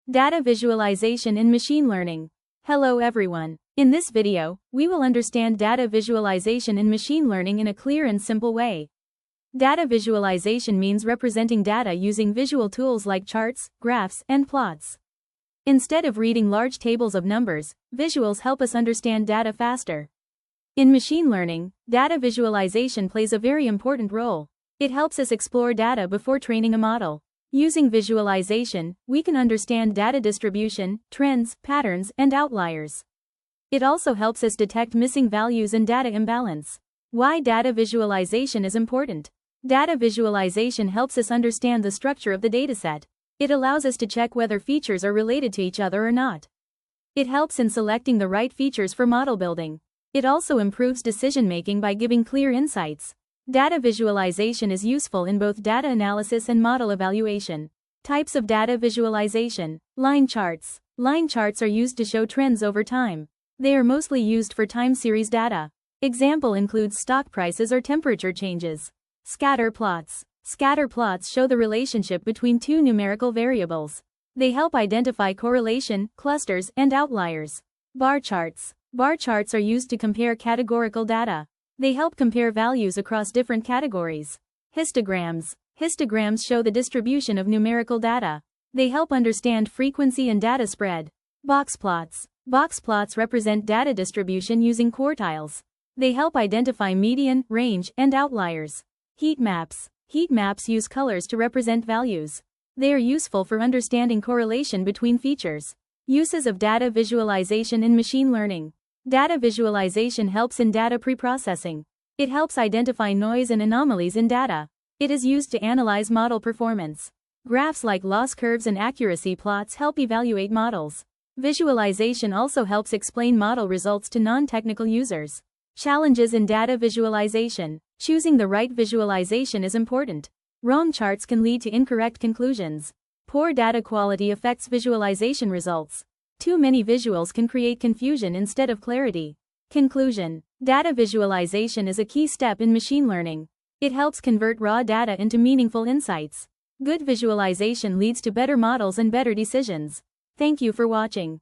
Data visualization in machine learning. Hello everyone. In this video, we will understand data visualization in machine learning in a clear and simple way. Data visualization means representing data using visual tools like charts, graphs, and plots. Instead of reading large tables of numbers, visuals help us understand data faster. In machine learning, data visualization plays a very important role. It helps us explore data before training a model. Using visualization, we can understand data distribution, trends, patterns, and outliers. It also helps us detect missing values and data imbalance. Why data visualization is important? Data visualization helps us understand the structure of the dataset. It allows us to check whether features are related to each other or not. It helps in selecting the right features for model building. It also improves decision-making by giving clear insights. Data visualization is useful in both data analysis and model evaluation. Types of data visualization. Line charts. Line charts are used to show trends over time. They are mostly used for time series data. Example includes stock prices or temperature changes. Scatter plots. Scatter plots show the relationship between two numerical variables. They help identify correlation, clusters, and outliers. Bar charts. Bar charts are used to compare categorical data. They help compare values across different categories. Histograms. Histograms show the distribution of numerical data. They help understand frequency and data spread. Box plots. Box plots represent data distribution using quartiles. They help identify median, range, and outliers. Heat maps. Heat maps use colors to represent values. They are useful for understanding correlation between features. Uses of data visualization in machine learning. Data visualization helps in data preprocessing. It helps identify noise and anomalies in data. It is used to analyze model performance. Graphs like loss curves and accuracy plots help evaluate models. Visualization also helps explain model results to non-technical users. Challenges in data visualization. Choosing the right visualization is important. Wrong charts can lead to incorrect conclusions. Poor data quality affects visualization results. Too many visuals can create confusion instead of clarity. Conclusion. Data visualization is a key step in machine learning. It helps convert raw data into meaningful insights. Good visualization leads to better models and better decisions. Thank you for watching.